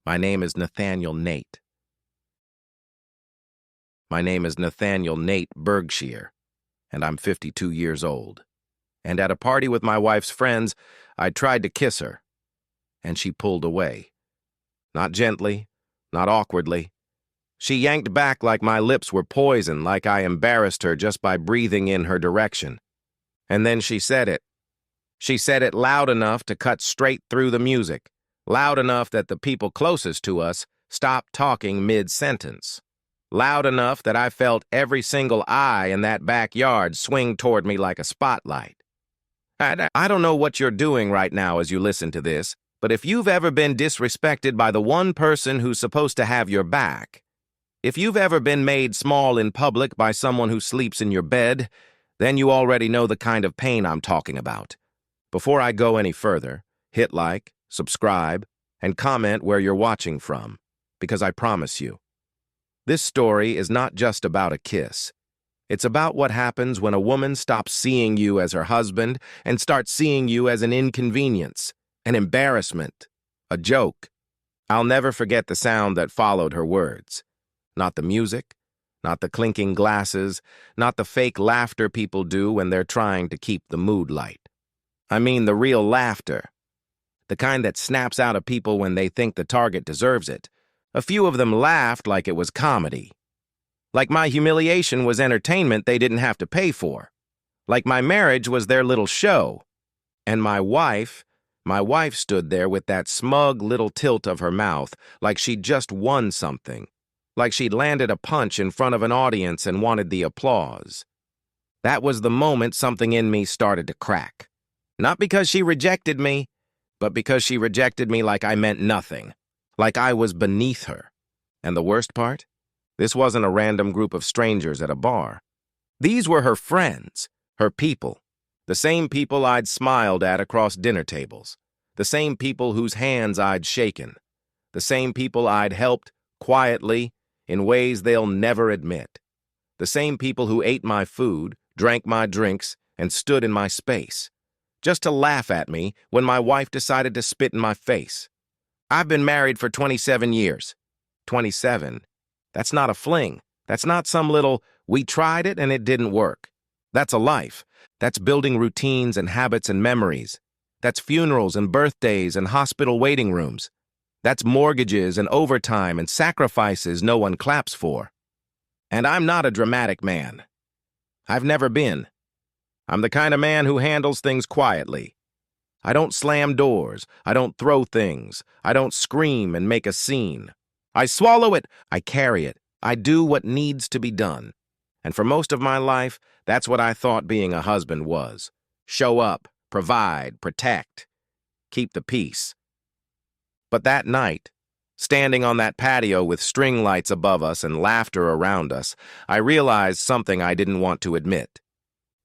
My name is Nathaniel Nate. My name is Nathaniel Nate Berkshire, and I'm 52 years old. And at a party with my wife's friends, I tried to kiss her, and she pulled away. Not gently, not awkwardly. She yanked back like my lips were poison, like I embarrassed her just by breathing in her direction. And then she said it. She said it loud enough to cut straight through the music, loud enough that the people closest to us stopped talking mid-sentence, loud enough that I felt every single eye in that backyard swing toward me like a spotlight. I don't know what you're doing right now as you listen to this, but if you've ever been disrespected by the one person who's supposed to have your back, if you've ever been made small in public by someone who sleeps in your bed, then you already know the kind of pain I'm talking about. Before I go any further, hit like, subscribe, and comment where you're watching from, because I promise you, this story is not just about a kiss. It's about what happens when a woman stops seeing you as her husband and starts seeing you as an inconvenience, an embarrassment, a joke. I'll never forget the sound that followed her words. Not the music, not the clinking glasses, not the fake laughter people do when they're trying to keep the mood light. I mean the real laughter. The kind that snaps out of people when they think the target deserves it. A few of them laughed like it was comedy. Like my humiliation was entertainment they didn't have to pay for. Like my marriage was their little show. And my wife stood there with that smug little tilt of her mouth, like she'd just won something. Like she'd landed a punch in front of an audience and wanted the applause. That was the moment something in me started to crack. Not because she rejected me, but because she rejected me like I meant nothing. Like I was beneath her. And the worst part? This wasn't a random group of strangers at a bar. These were her friends, her people, the same people I'd smiled at across dinner tables, the same people whose hands I'd shaken, the same people I'd helped quietly in ways they'll never admit, the same people who ate my food, drank my drinks, and stood in my space, just to laugh at me when my wife decided to spit in my face. I've been married for 27 years. 27. That's not a fling. That's not some little, we tried it and it didn't work. That's a life. That's building routines and habits and memories. That's funerals and birthdays and hospital waiting rooms. That's mortgages and overtime and sacrifices no one claps for. And I'm not a dramatic man. I've never been. I'm the kind of man who handles things quietly. I don't slam doors. I don't throw things. I don't scream and make a scene. I swallow it, I carry it, I do what needs to be done. And for most of my life, that's what I thought being a husband was. Show up, provide, protect, keep the peace. But that night, standing on that patio with string lights above us and laughter around us, I realized something I didn't want to admit.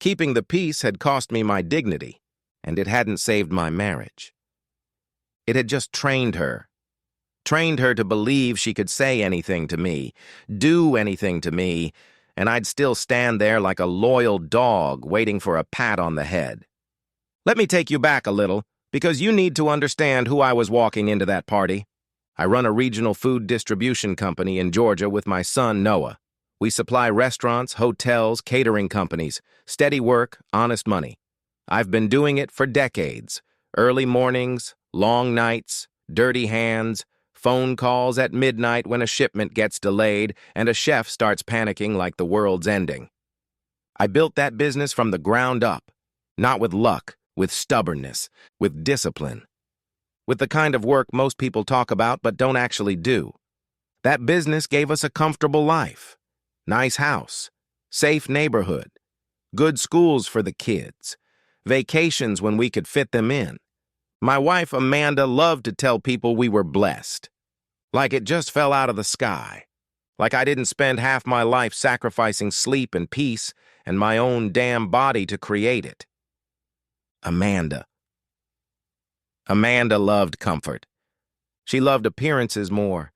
Keeping the peace had cost me my dignity, and it hadn't saved my marriage. It had just trained her to believe she could say anything to me, do anything to me, and I'd still stand there like a loyal dog waiting for a pat on the head. Let me take you back a little, because you need to understand who I was walking into that party. I run a regional food distribution company in Georgia with my son, Noah. We supply restaurants, hotels, catering companies, steady work, honest money. I've been doing it for decades. Early mornings, long nights, dirty hands, phone calls at midnight when a shipment gets delayed and a chef starts panicking like the world's ending. I built that business from the ground up, not with luck, with stubbornness, with discipline, with the kind of work most people talk about but don't actually do. That business gave us a comfortable life, nice house, safe neighborhood, good schools for the kids, vacations when we could fit them in. My wife, Amanda, loved to tell people we were blessed. Like it just fell out of the sky. Like I didn't spend half my life sacrificing sleep and peace and my own damn body to create it. Amanda loved comfort. She loved appearances more.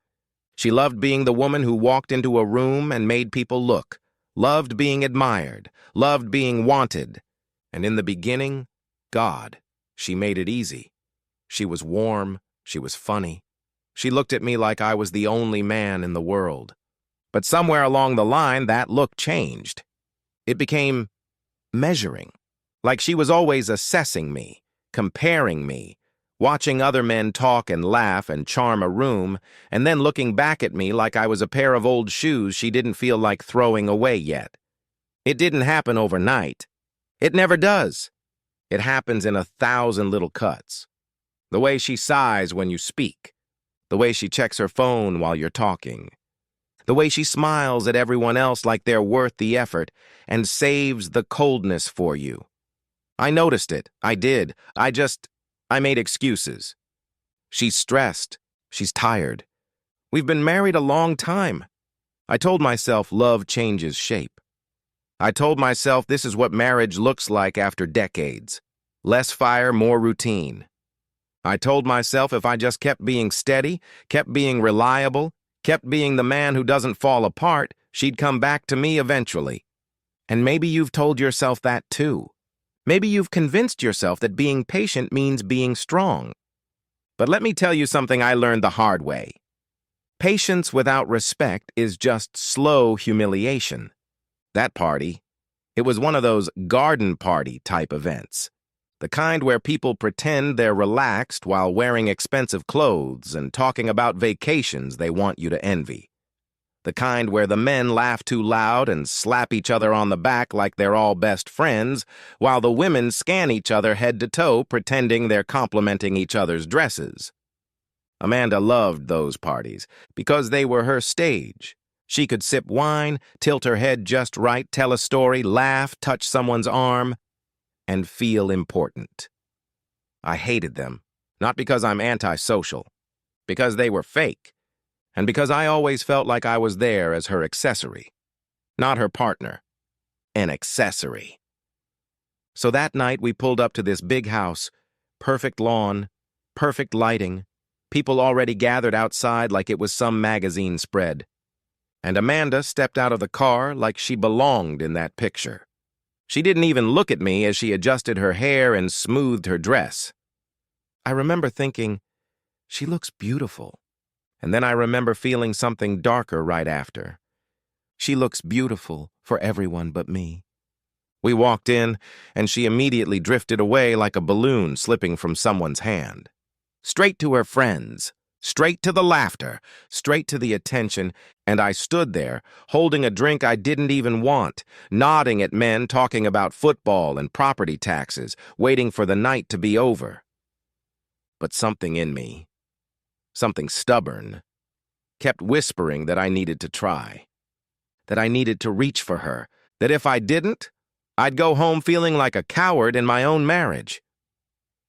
She loved being the woman who walked into a room and made people look, loved being admired, loved being wanted. And in the beginning, God, she made it easy. She was warm, she was funny, She looked at me like I was the only man in the world. But somewhere along the line, that look changed. It became measuring, like she was always assessing me, comparing me, watching other men talk and laugh and charm a room, and then looking back at me like I was a pair of old shoes she didn't feel like throwing away yet. It didn't happen overnight. It never does. It happens in 1,000 little cuts. The way she sighs when you speak, the way she checks her phone while you're talking, the way she smiles at everyone else like they're worth the effort and saves the coldness for you. I noticed it. I did. I made excuses. She's stressed. She's tired. We've been married a long time. I told myself love changes shape. I told myself this is what marriage looks like after decades. Less fire, more routine. I told myself if I just kept being steady, kept being reliable, kept being the man who doesn't fall apart, she'd come back to me eventually. And maybe you've told yourself that too. Maybe you've convinced yourself that being patient means being strong. But let me tell you something I learned the hard way. Patience without respect is just slow humiliation. That party, it was one of those garden party type events. The kind where people pretend they're relaxed while wearing expensive clothes and talking about vacations they want you to envy. The kind where the men laugh too loud and slap each other on the back like they're all best friends, while the women scan each other head to toe pretending they're complimenting each other's dresses. Amanda loved those parties because they were her stage. She could sip wine, tilt her head just right, tell a story, laugh, touch someone's arm, and feel important. I hated them, not because I'm antisocial, because they were fake, and because I always felt like I was there as her accessory, not her partner, an accessory. So that night we pulled up to this big house, perfect lawn, perfect lighting, people already gathered outside like it was some magazine spread. And Amanda stepped out of the car like she belonged in that picture. She didn't even look at me as she adjusted her hair and smoothed her dress. I remember thinking, she looks beautiful. And then I remember feeling something darker right after. She looks beautiful for everyone but me. We walked in, and she immediately drifted away like a balloon slipping from someone's hand. Straight to her friends, straight to the laughter, straight to the attention, and I stood there, holding a drink I didn't even want, nodding at men talking about football and property taxes, waiting for the night to be over. But something in me, something stubborn, kept whispering that I needed to try, that I needed to reach for her, that if I didn't, I'd go home feeling like a coward in my own marriage.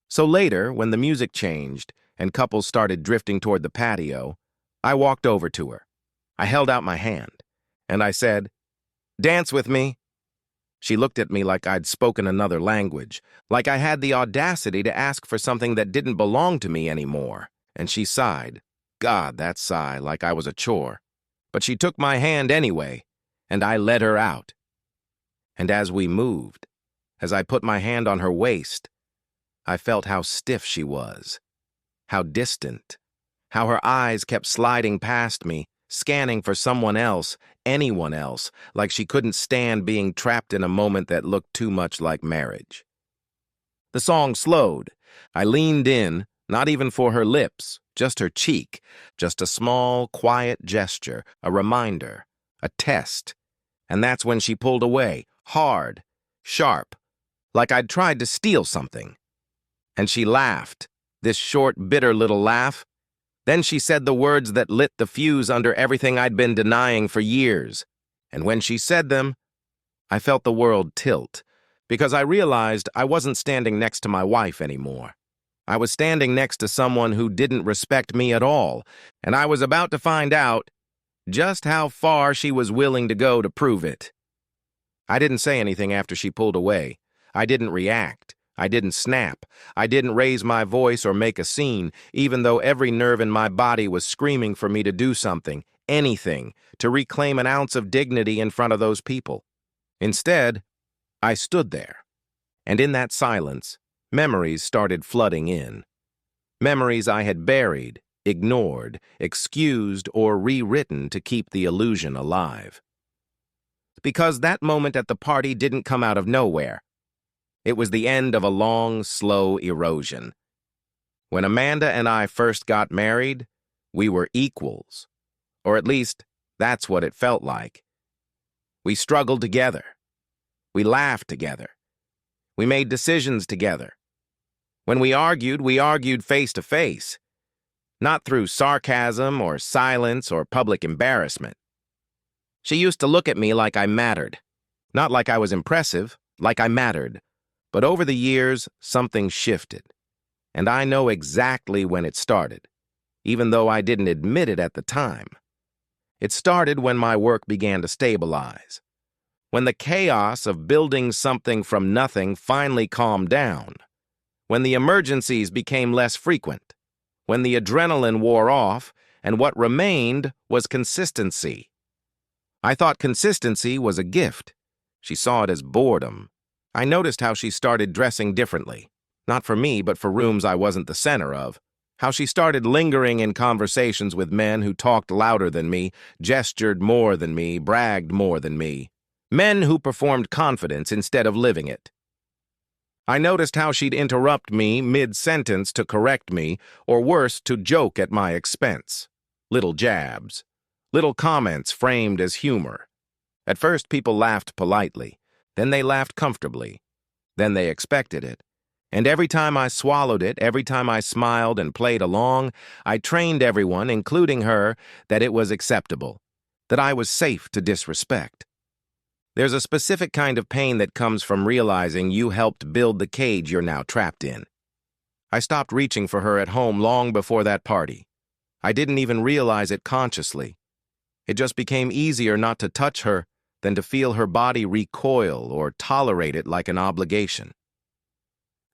So later, when the music changed and couples started drifting toward the patio, I walked over to her. I held out my hand, and I said, "Dance with me." She looked at me like I'd spoken another language, like I had the audacity to ask for something that didn't belong to me anymore, and she sighed. God, that sigh, like I was a chore. But she took my hand anyway, and I led her out. And as we moved, as I put my hand on her waist, I felt how stiff she was, how distant, how her eyes kept sliding past me, scanning for someone else, anyone else, like she couldn't stand being trapped in a moment that looked too much like marriage. The song slowed. I leaned in, not even for her lips, just her cheek, just a small, quiet gesture, a reminder, a test. And that's when she pulled away, hard, sharp, like I'd tried to steal something. And she laughed, this short, bitter little laugh. Then she said the words that lit the fuse under everything I'd been denying for years. And when she said them, I felt the world tilt, because I realized I wasn't standing next to my wife anymore. I was standing next to someone who didn't respect me at all, and I was about to find out just how far she was willing to go to prove it. I didn't say anything after she pulled away. I didn't react. I didn't snap. I didn't raise my voice or make a scene, even though every nerve in my body was screaming for me to do something, anything, to reclaim an ounce of dignity in front of those people. Instead, I stood there, and in that silence, memories started flooding in. Memories I had buried, ignored, excused, or rewritten to keep the illusion alive. Because that moment at the party didn't come out of nowhere. It was the end of a long, slow erosion. When Amanda and I first got married, we were equals. Or at least, that's what it felt like. We struggled together. We laughed together. We made decisions together. When we argued face to face, not through sarcasm or silence or public embarrassment. She used to look at me like I mattered. Not like I was impressive, like I mattered. But over the years, something shifted. And I know exactly when it started, even though I didn't admit it at the time. It started when my work began to stabilize. When the chaos of building something from nothing finally calmed down. When the emergencies became less frequent. When the adrenaline wore off, and what remained was consistency. I thought consistency was a gift. She saw it as boredom. I noticed how she started dressing differently. Not for me, but for rooms I wasn't the center of. How she started lingering in conversations with men who talked louder than me, gestured more than me, bragged more than me. Men who performed confidence instead of living it. I noticed how she'd interrupt me mid-sentence to correct me, or worse, to joke at my expense. Little jabs. Little comments framed as humor. At first, people laughed politely. Then they laughed comfortably. Then they expected it. And every time I swallowed it, every time I smiled and played along, I trained everyone, including her, that it was acceptable, that I was safe to disrespect. There's a specific kind of pain that comes from realizing you helped build the cage you're now trapped in. I stopped reaching for her at home long before that party. I didn't even realize it consciously. It just became easier not to touch her than to feel her body recoil or tolerate it like an obligation.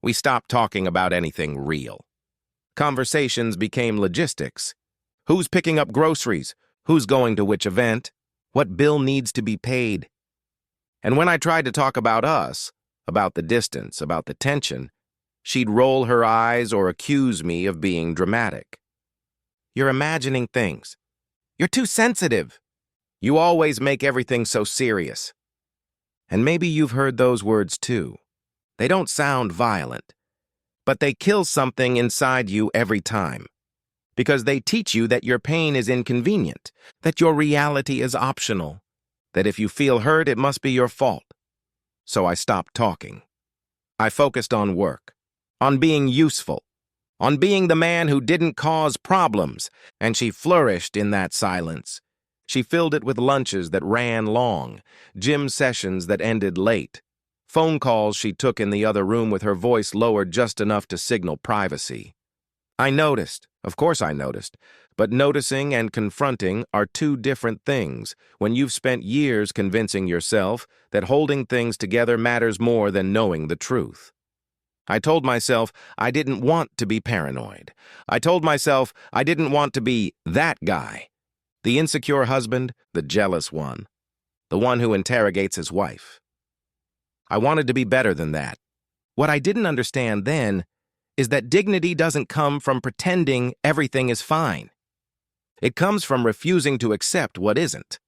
We stopped talking about anything real. Conversations became logistics. Who's picking up groceries? Who's going to which event? What bill needs to be paid? And when I tried to talk about us, about the distance, about the tension, she'd roll her eyes or accuse me of being dramatic. You're imagining things. You're too sensitive. You always make everything so serious. And maybe you've heard those words too. They don't sound violent, but they kill something inside you every time. Because they teach you that your pain is inconvenient, that your reality is optional, that if you feel hurt, it must be your fault. So I stopped talking. I focused on work, on being useful, on being the man who didn't cause problems, and she flourished in that silence. She filled it with lunches that ran long, gym sessions that ended late, phone calls she took in the other room with her voice lowered just enough to signal privacy. I noticed, of course I noticed, but noticing and confronting are two different things when you've spent years convincing yourself that holding things together matters more than knowing the truth. I told myself I didn't want to be paranoid. I told myself I didn't want to be that guy, the insecure husband, the jealous one, the one who interrogates his wife. I wanted to be better than that. What I didn't understand then is that dignity doesn't come from pretending everything is fine. It comes from refusing to accept what isn't.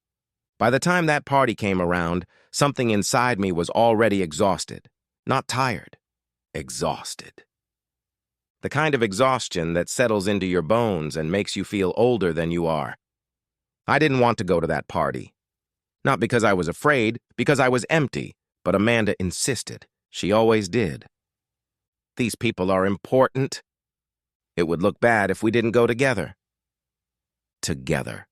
By the time that party came around, something inside me was already exhausted. Not tired, exhausted. The kind of exhaustion that settles into your bones and makes you feel older than you are. I didn't want to go to that party. Not because I was afraid, because I was empty, but Amanda insisted. She always did. These people are important. It would look bad if we didn't go together. Together.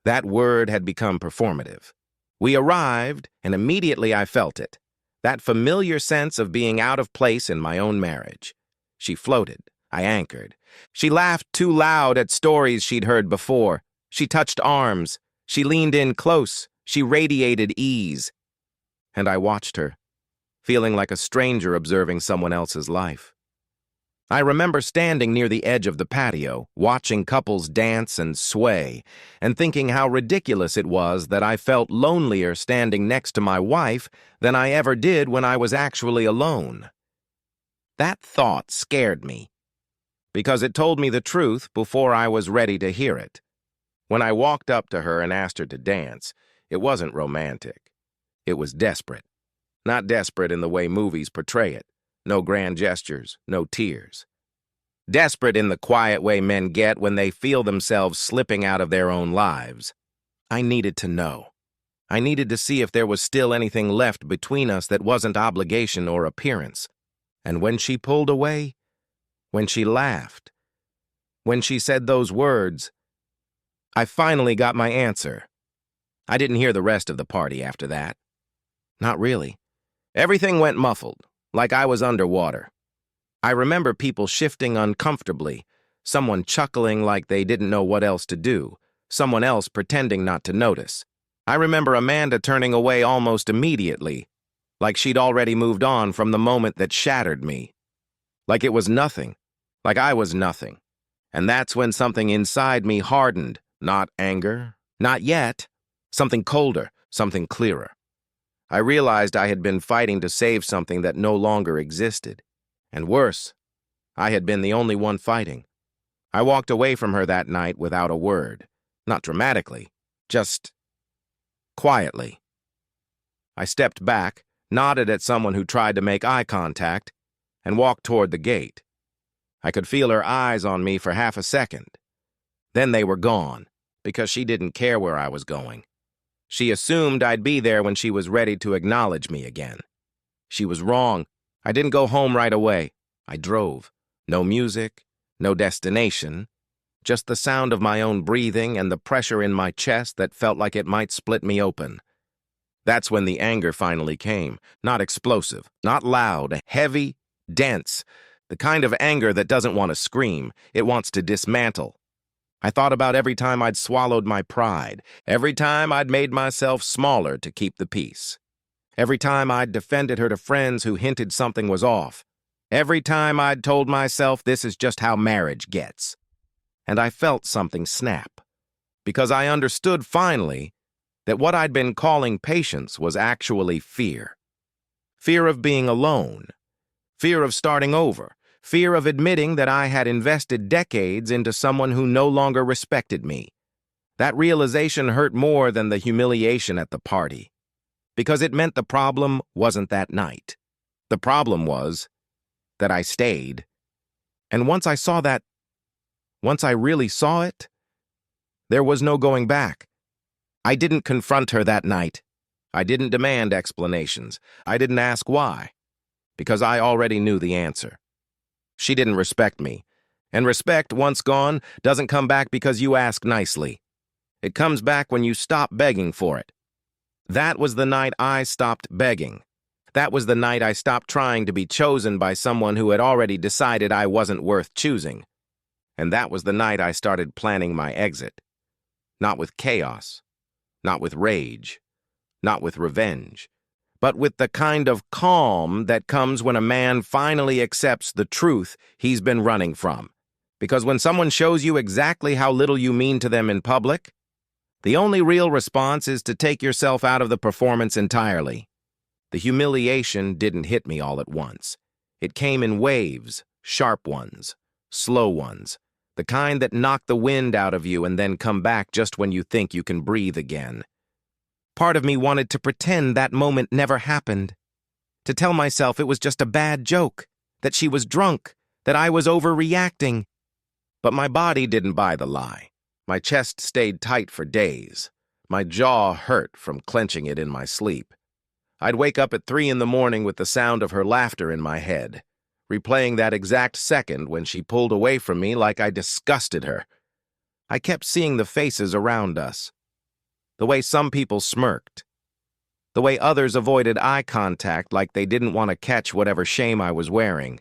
That word had become performative. We arrived, and immediately I felt it. That familiar sense of being out of place in my own marriage. She floated. I anchored. She laughed too loud at stories she'd heard before. She touched arms. She leaned in close. She radiated ease. And I watched her, feeling like a stranger observing someone else's life. I remember standing near the edge of the patio, watching couples dance and sway, and thinking how ridiculous it was that I felt lonelier standing next to my wife than I ever did when I was actually alone. That thought scared me. because it told me the truth before I was ready to hear it. When I walked up to her and asked her to dance, it wasn't romantic. It was desperate. Not desperate in the way movies portray it. No grand gestures, no tears. Desperate in the quiet way men get when they feel themselves slipping out of their own lives. I needed to know. I needed to see if there was still anything left between us that wasn't obligation or appearance. And when she pulled away, when she laughed, when she said those words, I finally got my answer. I didn't hear the rest of the party after that. Not really. Everything went muffled, like I was underwater. I remember people shifting uncomfortably, someone chuckling like they didn't know what else to do, someone else pretending not to notice. I remember Amanda turning away almost immediately, like she'd already moved on from the moment that shattered me. Like it was nothing, like I was nothing. And that's when something inside me hardened, not anger, not yet, something colder, something clearer. I realized I had been fighting to save something that no longer existed. And worse, I had been the only one fighting. I walked away from her that night without a word. Not dramatically, just quietly. I stepped back, nodded at someone who tried to make eye contact, and walked toward the gate. I could feel her eyes on me for half a second. Then they were gone, because she didn't care where I was going. She assumed I'd be there when she was ready to acknowledge me again. She was wrong. I didn't go home right away. I drove. No music, no destination, just the sound of my own breathing and the pressure in my chest that felt like it might split me open. That's when the anger finally came. Not explosive, not loud, heavy, dense. The kind of anger that doesn't want to scream. It wants to dismantle. I thought about every time I'd swallowed my pride, every time I'd made myself smaller to keep the peace, every time I'd defended her to friends who hinted something was off, every time I'd told myself this is just how marriage gets. And I felt something snap, because I understood finally that what I'd been calling patience was actually fear. Fear of being alone, fear of starting over, fear of admitting that I had invested decades into someone who no longer respected me. That realization hurt more than the humiliation at the party, because it meant the problem wasn't that night. The problem was that I stayed. And once I saw that, once I really saw it, there was no going back. I didn't confront her that night. I didn't demand explanations. I didn't ask why, because I already knew the answer. She didn't respect me, and respect, once gone, doesn't come back because you ask nicely. It comes back when you stop begging for it. That was the night I stopped begging. That was the night I stopped trying to be chosen by someone who had already decided I wasn't worth choosing. And that was the night I started planning my exit. Not with chaos, not with rage, not with revenge, but with the kind of calm that comes when a man finally accepts the truth he's been running from. Because when someone shows you exactly how little you mean to them in public, the only real response is to take yourself out of the performance entirely. The humiliation didn't hit me all at once. It came in waves, sharp ones, slow ones, the kind that knock the wind out of you and then come back just when you think you can breathe again. Part of me wanted to pretend that moment never happened, to tell myself it was just a bad joke, that she was drunk, that I was overreacting. But my body didn't buy the lie. My chest stayed tight for days. My jaw hurt from clenching it in my sleep. I'd wake up at 3 a.m. with the sound of her laughter in my head, replaying that exact second when she pulled away from me like I disgusted her. I kept seeing the faces around us. The way some people smirked. The way others avoided eye contact like they didn't want to catch whatever shame I was wearing.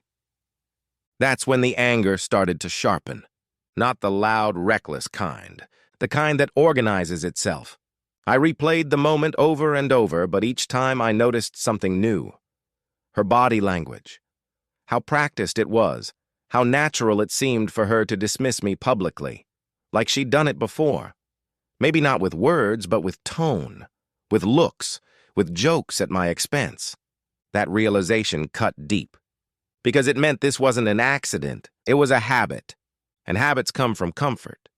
That's when the anger started to sharpen. Not the loud, reckless kind. The kind that organizes itself. I replayed the moment over and over, but each time I noticed something new. Her body language. How practiced it was. How natural it seemed for her to dismiss me publicly. Like she'd done it before. Maybe not with words, but with tone, with looks, with jokes at my expense. That realization cut deep. because it meant this wasn't an accident. It was a habit, and habits come from comfort.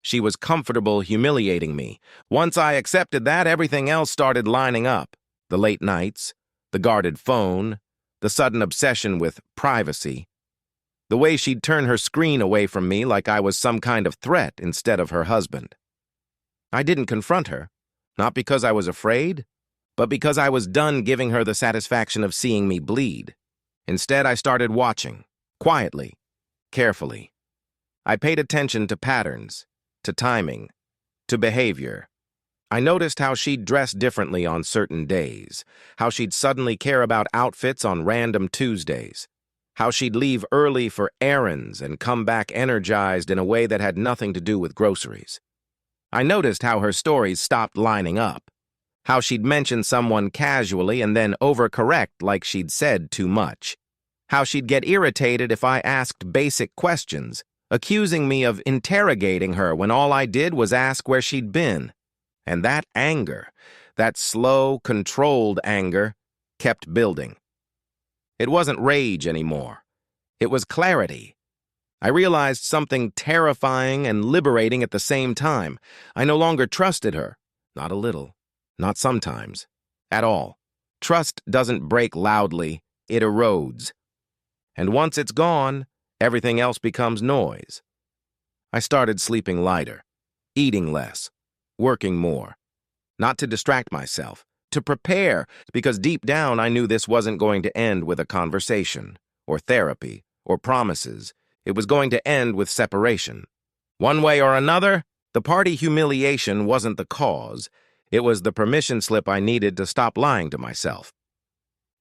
She was comfortable humiliating me. Once I accepted that, everything else started lining up. The late nights, the guarded phone, the sudden obsession with privacy, the way she'd turn her screen away from me like I was some kind of threat instead of her husband. I didn't confront her, not because I was afraid, but because I was done giving her the satisfaction of seeing me bleed. Instead, I started watching, quietly, carefully. I paid attention to patterns, to timing, to behavior. I noticed how she'd dress differently on certain days, how she'd suddenly care about outfits on random Tuesdays, how she'd leave early for errands and come back energized in a way that had nothing to do with groceries. I noticed how her stories stopped lining up, how she'd mention someone casually and then overcorrect like she'd said too much, how she'd get irritated if I asked basic questions, accusing me of interrogating her when all I did was ask where she'd been. And that anger, that slow, controlled anger, kept building. It wasn't rage anymore. It was clarity. I realized something terrifying and liberating at the same time. I no longer trusted her. Not a little. Not sometimes. At all. Trust doesn't break loudly. It erodes. And once it's gone, everything else becomes noise. I started sleeping lighter, eating less, working more. Not to distract myself, to prepare, because deep down I knew this wasn't going to end with a conversation, or therapy, or promises. It was going to end with separation. One way or another, the party humiliation wasn't the cause. It was the permission slip I needed to stop lying to myself.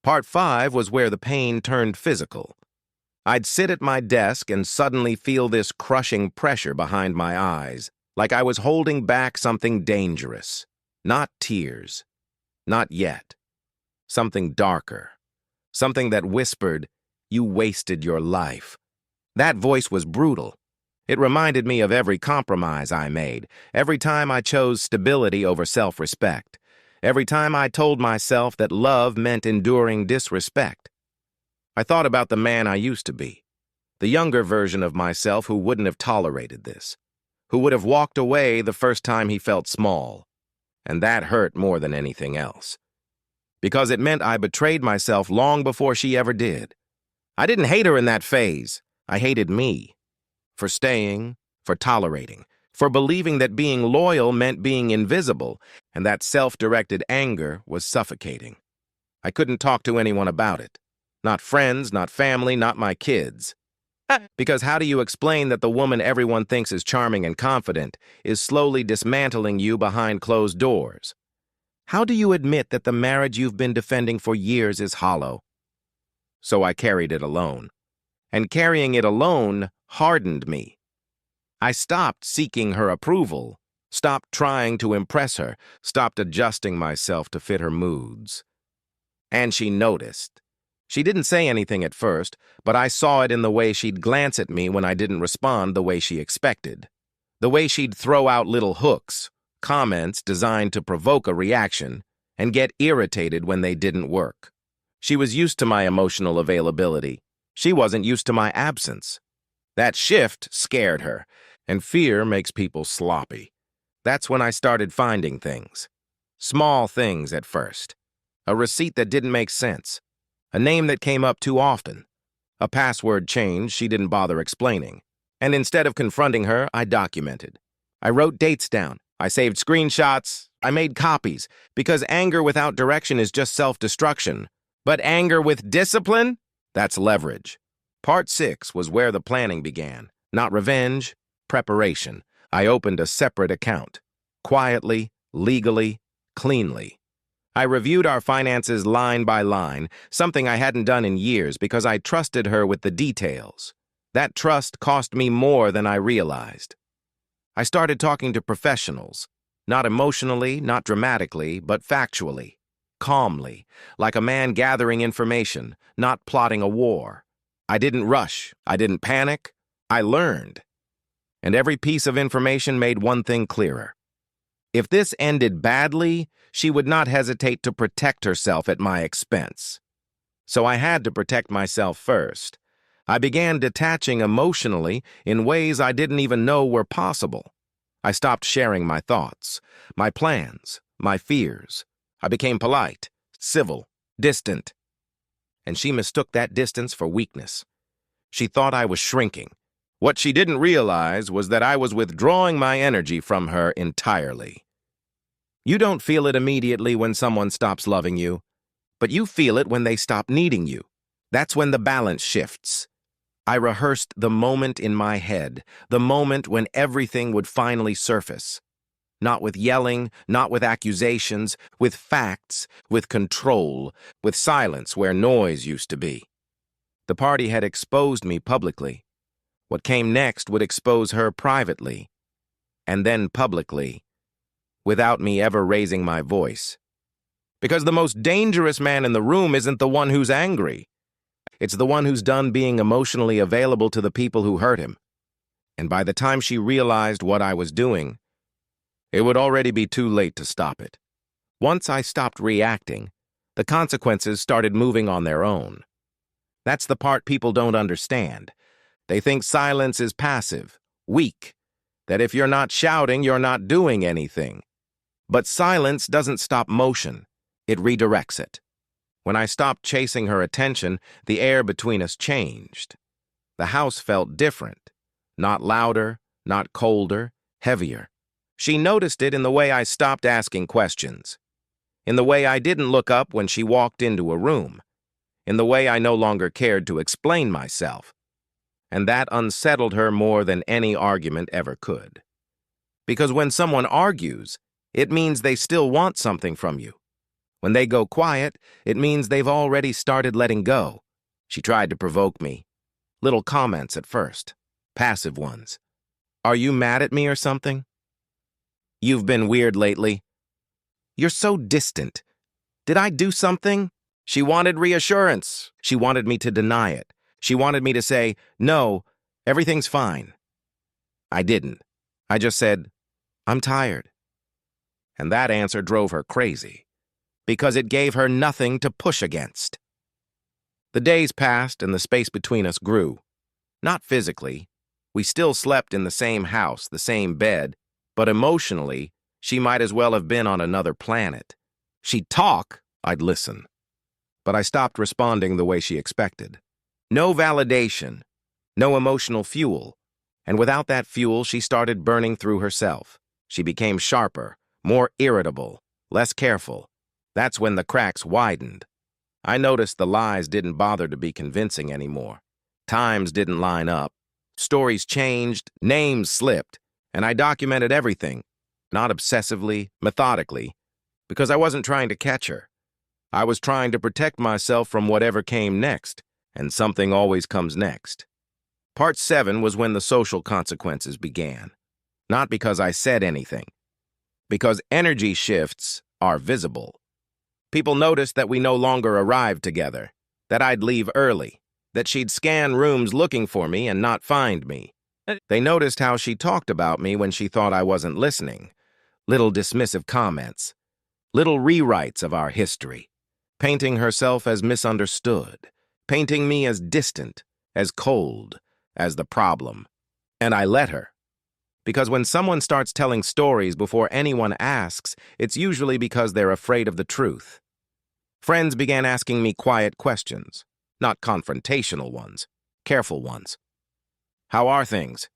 Part 5 was where the pain turned physical. I'd sit at my desk and suddenly feel this crushing pressure behind my eyes, like I was holding back something dangerous. Not tears. Not yet. Something darker. Something that whispered, "You wasted your life." That voice was brutal. It reminded me of every compromise I made, every time I chose stability over self-respect, every time I told myself that love meant enduring disrespect. I thought about the man I used to be, the younger version of myself who wouldn't have tolerated this, who would have walked away the first time he felt small. And that hurt more than anything else, because it meant I betrayed myself long before she ever did. I didn't hate her in that phase. I hated me. For staying, for tolerating, for believing that being loyal meant being invisible, and that self-directed anger was suffocating. I couldn't talk to anyone about it. Not friends, not family, not my kids. Because how do you explain that the woman everyone thinks is charming and confident is slowly dismantling you behind closed doors? How do you admit that the marriage you've been defending for years is hollow? So I carried it alone. And carrying it alone hardened me. I stopped seeking her approval, stopped trying to impress her, stopped adjusting myself to fit her moods. And she noticed. She didn't say anything at first, but I saw it in the way she'd glance at me when I didn't respond the way she expected. The way she'd throw out little hooks, comments designed to provoke a reaction, and get irritated when they didn't work. She was used to my emotional availability. She wasn't used to my absence. That shift scared her, and fear makes people sloppy. That's when I started finding things. Small things at first. A receipt that didn't make sense. A name that came up too often. A password change she didn't bother explaining. And instead of confronting her, I documented. I wrote dates down. I saved screenshots. I made copies. Because anger without direction is just self-destruction. But anger with discipline? That's leverage. Part 6 was where the planning began. Not revenge, preparation. I opened a separate account. Quietly, legally, cleanly. I reviewed our finances line by line, something I hadn't done in years because I trusted her with the details. That trust cost me more than I realized. I started talking to professionals, not emotionally, not dramatically, but factually, calmly, like a man gathering information, not plotting a war. I didn't rush. I didn't panic. I learned. And every piece of information made one thing clearer. If this ended badly, she would not hesitate to protect herself at my expense. So I had to protect myself first. I began detaching emotionally in ways I didn't even know were possible. I stopped sharing my thoughts, my plans, my fears. I became polite, civil, distant. And she mistook that distance for weakness. She thought I was shrinking. What she didn't realize was that I was withdrawing my energy from her entirely. You don't feel it immediately when someone stops loving you, but you feel it when they stop needing you. That's when the balance shifts. I rehearsed the moment in my head, the moment when everything would finally surface. Not with yelling, not with accusations, with facts, with control, with silence where noise used to be. The party had exposed me publicly. What came next would expose her privately, and then publicly, without me ever raising my voice. Because the most dangerous man in the room isn't the one who's angry. It's the one who's done being emotionally available to the people who hurt him. And by the time she realized what I was doing, it would already be too late to stop it. Once I stopped reacting, the consequences started moving on their own. That's the part people don't understand. They think silence is passive, weak, that if you're not shouting, you're not doing anything. But silence doesn't stop motion. It redirects it. When I stopped chasing her attention, the air between us changed. The house felt different. Not louder, not colder, heavier. She noticed it in the way I stopped asking questions. In the way I didn't look up when she walked into a room. In the way I no longer cared to explain myself. And that unsettled her more than any argument ever could. Because when someone argues, it means they still want something from you. When they go quiet, it means they've already started letting go. She tried to provoke me. Little comments at first. Passive ones. Are you mad at me or something? You've been weird lately. You're so distant. Did I do something? She wanted reassurance. She wanted me to deny it. She wanted me to say, no, everything's fine. I didn't. I just said, I'm tired. And that answer drove her crazy. Because it gave her nothing to push against. The days passed and the space between us grew. Not physically. We still slept in the same house, the same bed, but emotionally, she might as well have been on another planet. She'd talk, I'd listen. But I stopped responding the way she expected. No validation, no emotional fuel. And without that fuel, she started burning through herself. She became sharper, more irritable, less careful. That's when the cracks widened. I noticed the lies didn't bother to be convincing anymore. Times didn't line up. Stories changed, names slipped, and I documented everything, not obsessively, methodically, because I wasn't trying to catch her. I was trying to protect myself from whatever came next, and something always comes next. Part 7 was when the social consequences began. Not because I said anything. Because energy shifts are visible. People noticed that we no longer arrived together, that I'd leave early, that she'd scan rooms looking for me and not find me. They noticed how she talked about me when she thought I wasn't listening. Little dismissive comments. Little rewrites of our history. Painting herself as misunderstood. Painting me as distant, as cold, as the problem. And I let her. Because when someone starts telling stories before anyone asks, it's usually because they're afraid of the truth. Friends began asking me quiet questions, not confrontational ones, careful ones. How are things?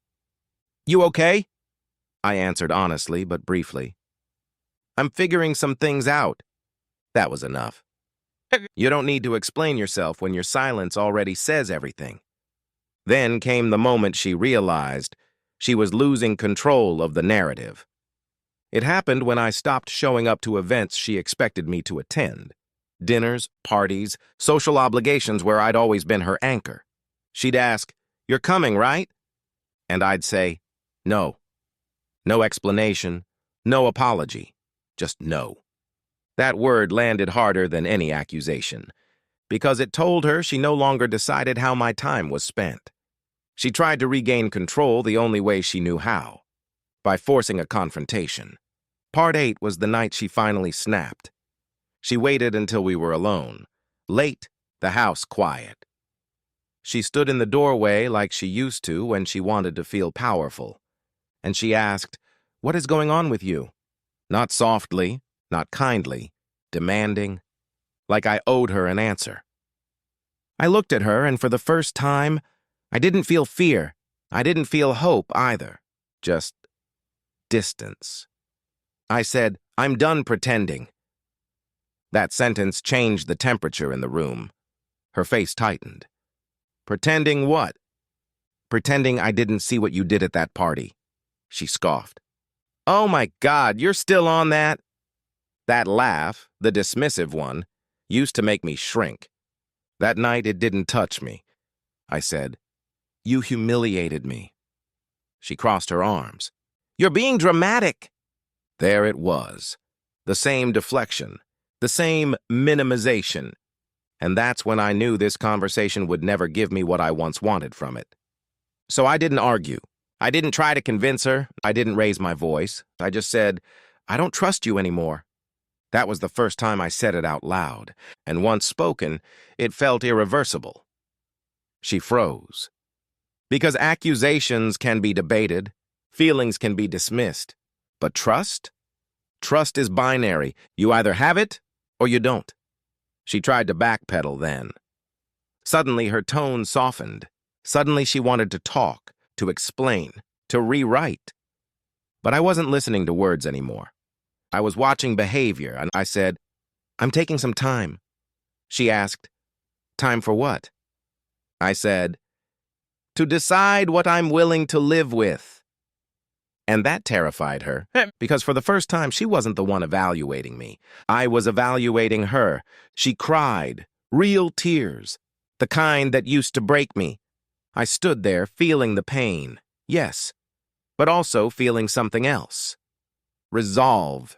You okay? I answered honestly but briefly. I'm figuring some things out. That was enough. You don't need to explain yourself when your silence already says everything. Then came the moment she realized she was losing control of the narrative. It happened when I stopped showing up to events she expected me to attend. Dinners, parties, social obligations where I'd always been her anchor. She'd ask, "You're coming, right?" And I'd say, "No." No explanation, no apology, just no. That word landed harder than any accusation, because it told her she no longer decided how my time was spent. She tried to regain control the only way she knew how, by forcing a confrontation. Part 8 was the night she finally snapped. She waited until we were alone, late The house quiet. She stood in the doorway like she used to when she wanted to feel powerful. And she asked, "What is going on with you?" Not softly, not kindly, demanding, like I owed her an answer. I looked at her, and for the first time, I didn't feel fear. I didn't feel hope either. Just distance. I said, "I'm done pretending." That sentence changed the temperature in the room. Her face tightened. "Pretending what?" "Pretending I didn't see what you did at that party." She scoffed. "Oh my God, you're still on that?" That laugh, the dismissive one, used to make me shrink. That night it didn't touch me. I said, "You humiliated me." She crossed her arms. "You're being dramatic." There it was. The same deflection. The same minimization. And that's when I knew this conversation would never give me what I once wanted from it. So I didn't argue. I didn't try to convince her. I didn't raise my voice. I just said, "I don't trust you anymore." That was the first time I said it out loud, and once spoken, it felt irreversible. She froze. Because accusations can be debated, feelings can be dismissed, but trust? Trust is binary. You either have it or you don't. She tried to backpedal then. Suddenly her tone softened. Suddenly she wanted to talk, to explain, to rewrite. But I wasn't listening to words anymore. I was watching behavior, and I said, "I'm taking some time." She asked, "Time for what?" I said, "To decide what I'm willing to live with." And that terrified her, because for the first time she wasn't the one evaluating me. I was evaluating her. She cried, real tears, the kind that used to break me. I stood there feeling the pain, yes, but also feeling something else. Resolve.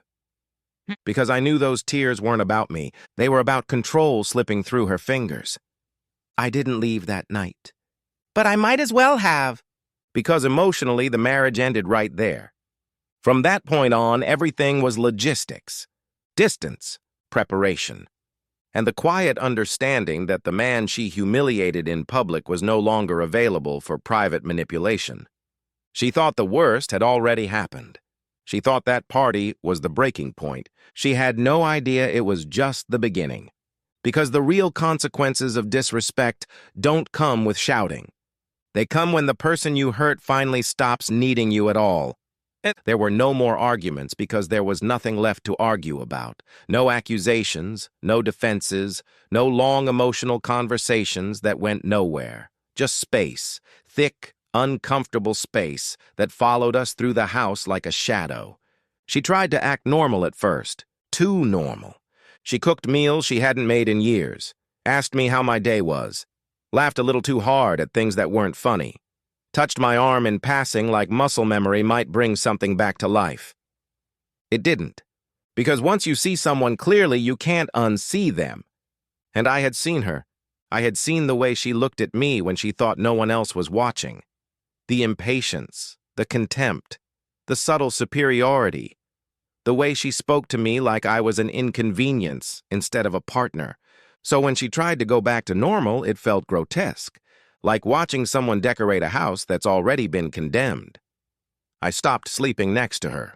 Because I knew those tears weren't about me. They were about control slipping through her fingers. I didn't leave that night. But I might as well have. Because emotionally, the marriage ended right there. From that point on, everything was logistics, distance, preparation, and the quiet understanding that the man she humiliated in public was no longer available for private manipulation. She thought the worst had already happened. She thought that party was the breaking point. She had no idea it was just the beginning. Because the real consequences of disrespect don't come with shouting. They come when the person you hurt finally stops needing you at all. There were no more arguments because there was nothing left to argue about. No accusations, no defenses, no long emotional conversations that went nowhere. Just space, thick, uncomfortable space that followed us through the house like a shadow. She tried to act normal at first, too normal. She cooked meals she hadn't made in years, asked me how my day was, laughed a little too hard at things that weren't funny, touched my arm in passing like muscle memory might bring something back to life. It didn't, because once you see someone clearly, you can't unsee them. And I had seen her. I had seen the way she looked at me when she thought no one else was watching. The impatience, the contempt, the subtle superiority, the way she spoke to me like I was an inconvenience instead of a partner. So when she tried to go back to normal, it felt grotesque, like watching someone decorate a house that's already been condemned. I stopped sleeping next to her.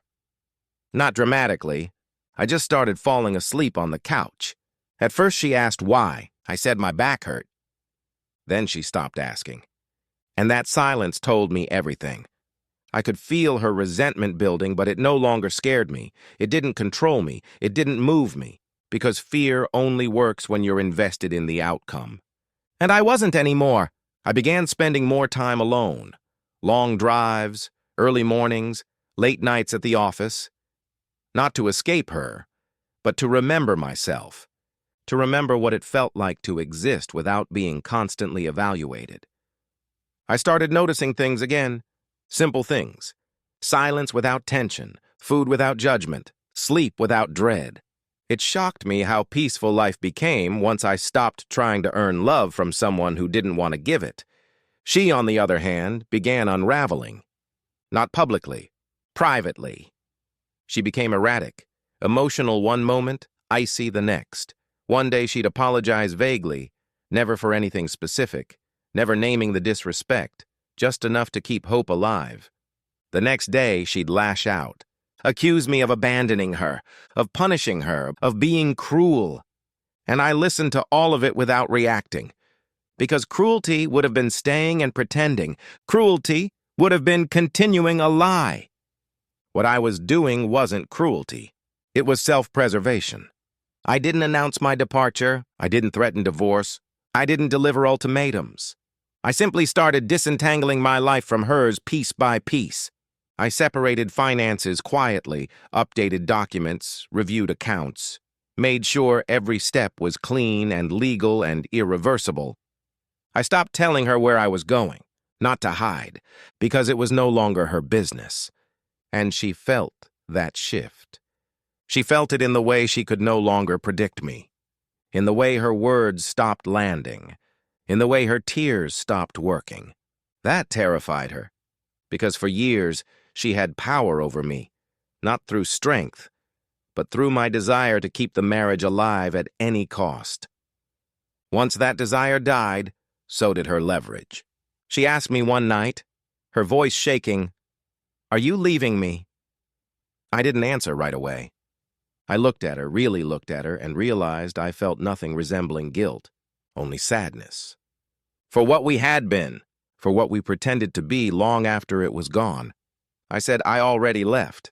Not dramatically. I just started falling asleep on the couch. At first she asked why. I said my back hurt. Then she stopped asking. And that silence told me everything. I could feel her resentment building, but it no longer scared me. It didn't control me. It didn't move me, because fear only works when you're invested in the outcome. And I wasn't anymore. I began spending more time alone. Long drives, early mornings, late nights at the office. Not to escape her, but to remember myself. To remember what it felt like to exist without being constantly evaluated. I started noticing things again. Simple things. Silence without tension, food without judgment, sleep without dread. It shocked me how peaceful life became once I stopped trying to earn love from someone who didn't want to give it. She, on the other hand, began unraveling. Not publicly, privately. She became erratic, emotional one moment, icy the next. One day she'd apologize vaguely, never for anything specific, never naming the disrespect, just enough to keep hope alive. The next day, she'd lash out, accuse me of abandoning her, of punishing her, of being cruel. And I listened to all of it without reacting. Because cruelty would have been staying and pretending. Cruelty would have been continuing a lie. What I was doing wasn't cruelty. It was self-preservation. I didn't announce my departure. I didn't threaten divorce. I didn't deliver ultimatums. I simply started disentangling my life from hers piece by piece. I separated finances quietly, updated documents, reviewed accounts, made sure every step was clean and legal and irreversible. I stopped telling her where I was going, not to hide, because it was no longer her business. And she felt that shift. She felt it in the way she could no longer predict me, in the way her words stopped landing, in the way her tears stopped working. That terrified her, because for years she had power over me, not through strength, but through my desire to keep the marriage alive at any cost. Once that desire died, so did her leverage. She asked me one night, her voice shaking, "Are you leaving me?" I didn't answer right away. I looked at her, really looked at her, and realized I felt nothing resembling guilt, only sadness. For what we had been, for what we pretended to be long after it was gone. I said I already left.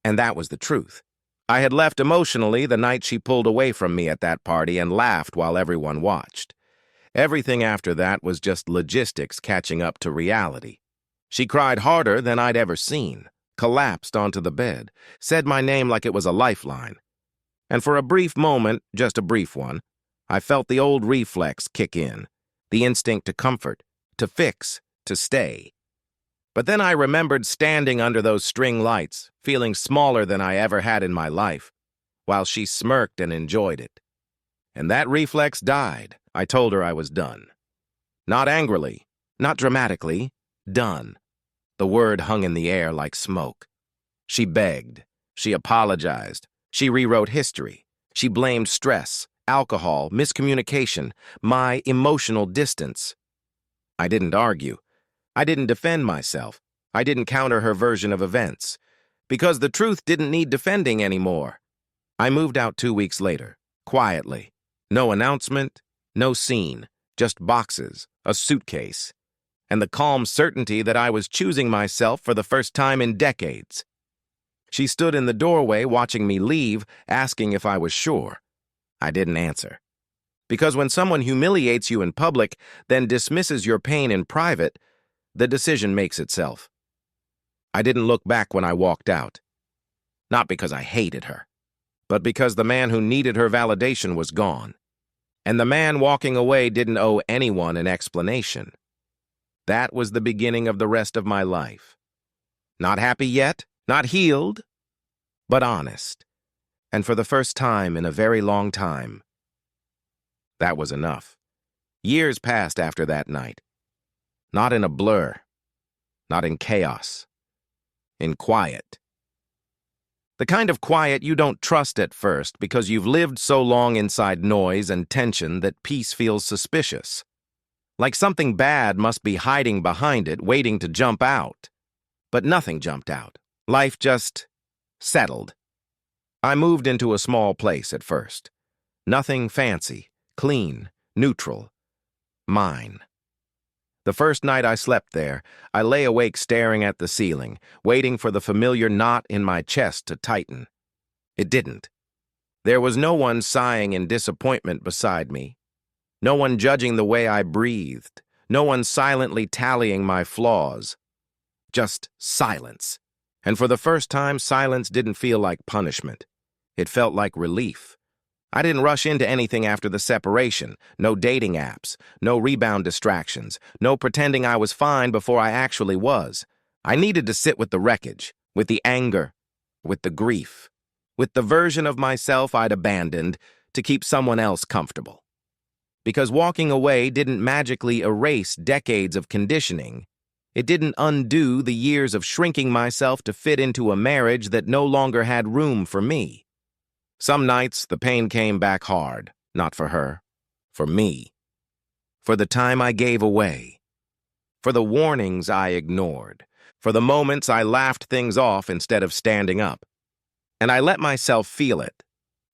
And that was the truth. I had left emotionally the night she pulled away from me at that party and laughed while everyone watched. Everything after that was just logistics catching up to reality. She cried harder than I'd ever seen, collapsed onto the bed, said my name like it was a lifeline. And for a brief moment, just a brief one, I felt the old reflex kick in, the instinct to comfort, to fix, to stay. But then I remembered standing under those string lights, feeling smaller than I ever had in my life, while she smirked and enjoyed it. And that reflex died. I told her I was done. Not angrily, not dramatically, done. The word hung in the air like smoke. She begged. She apologized. She rewrote history. She blamed stress, alcohol, miscommunication, my emotional distance. I didn't argue. I didn't defend myself. I didn't counter her version of events. Because the truth didn't need defending anymore. I moved out 2 weeks later, quietly. No announcement, no scene, just boxes, a suitcase, and the calm certainty that I was choosing myself for the first time in decades. She stood in the doorway watching me leave, asking if I was sure. I didn't answer. Because when someone humiliates you in public, then dismisses your pain in private, the decision makes itself. I didn't look back when I walked out. Not because I hated her, but because the man who needed her validation was gone. And the man walking away didn't owe anyone an explanation. That was the beginning of the rest of my life. Not happy yet, not healed, but honest. And for the first time in a very long time, that was enough. Years passed after that night. Not in a blur, not in chaos, in quiet. The kind of quiet you don't trust at first because you've lived so long inside noise and tension that peace feels suspicious. Like something bad must be hiding behind it, waiting to jump out. But nothing jumped out. Life just settled. I moved into a small place at first. Nothing fancy, clean, neutral. Mine. The first night I slept there, I lay awake staring at the ceiling, waiting for the familiar knot in my chest to tighten. It didn't. There was no one sighing in disappointment beside me. No one judging the way I breathed. No one silently tallying my flaws. Just silence. And for the first time, silence didn't feel like punishment. It felt like relief. I didn't rush into anything after the separation. No dating apps, no rebound distractions, no pretending I was fine before I actually was. I needed to sit with the wreckage, with the anger, with the grief, with the version of myself I'd abandoned to keep someone else comfortable. Because walking away didn't magically erase decades of conditioning. It didn't undo the years of shrinking myself to fit into a marriage that no longer had room for me. Some nights, the pain came back hard, not for her, For me. For the time I gave away. For the warnings I ignored. For the moments I laughed things off instead of standing up. And I let myself feel it.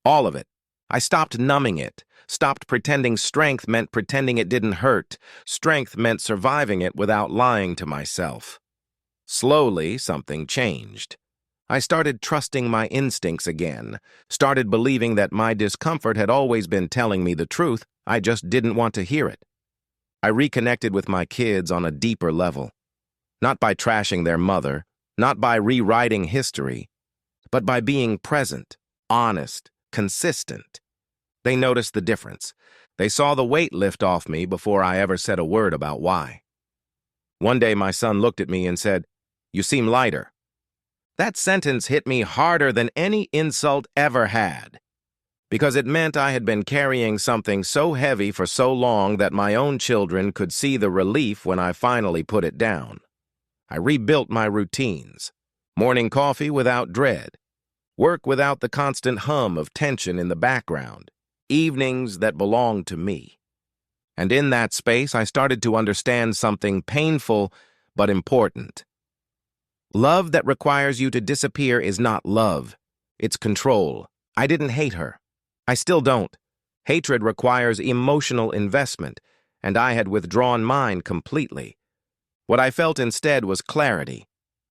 All of it. I stopped numbing it. Stopped pretending strength meant pretending it didn't hurt. Strength meant surviving it without lying to myself. Slowly, something changed. I started trusting my instincts again, started believing that my discomfort had always been telling me the truth, I just didn't want to hear it. I reconnected with my kids on a deeper level. Not by trashing their mother, not by rewriting history, but by being present, honest, consistent. They noticed the difference. They saw the weight lift off me before I ever said a word about why. One day my son looked at me and said, "You seem lighter." That sentence hit me harder than any insult ever had, because it meant I had been carrying something so heavy for so long that my own children could see the relief when I finally put it down. I rebuilt my routines. Morning coffee without dread. Work without the constant hum of tension in the background. Evenings that belonged to me. And in that space, I started to understand something painful but important. Love that requires you to disappear is not love. It's control. I didn't hate her. I still don't. Hatred requires emotional investment, and I had withdrawn mine completely. What I felt instead was clarity.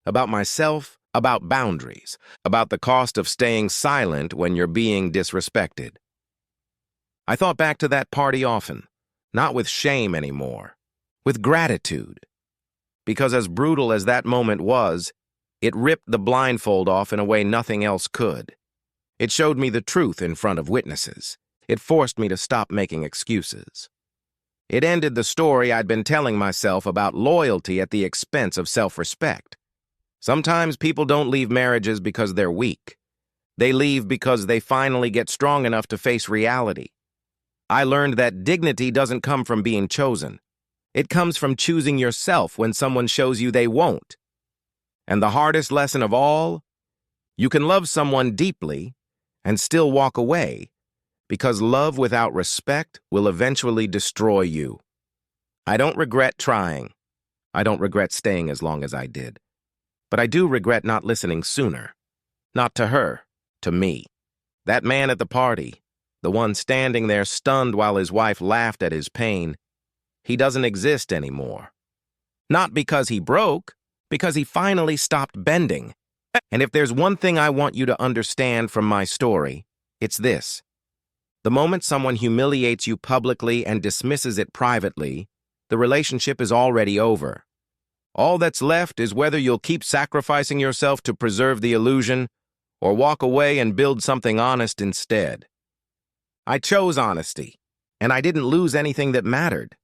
About myself, about boundaries, about the cost of staying silent when you're being disrespected. I thought back to that party often, not with shame anymore, with gratitude. Because as brutal as that moment was, it ripped the blindfold off in a way nothing else could. It showed me the truth in front of witnesses. It forced me to stop making excuses. It ended the story I'd been telling myself about loyalty at the expense of self-respect. Sometimes people don't leave marriages because they're weak. They leave because they finally get strong enough to face reality. I learned that dignity doesn't come from being chosen. It comes from choosing yourself when someone shows you they won't. And the hardest lesson of all, you can love someone deeply and still walk away, because love without respect will eventually destroy you. I don't regret trying. I don't regret staying as long as I did. But I do regret not listening sooner. Not to her, to me. That man at the party, the one standing there stunned while his wife laughed at his pain, he doesn't exist anymore. Not because he broke, because he finally stopped bending. And if there's one thing I want you to understand from my story, it's this. The moment someone humiliates you publicly and dismisses it privately, the relationship is already over. All that's left is whether you'll keep sacrificing yourself to preserve the illusion or walk away and build something honest instead. I chose honesty, and I didn't lose anything that mattered.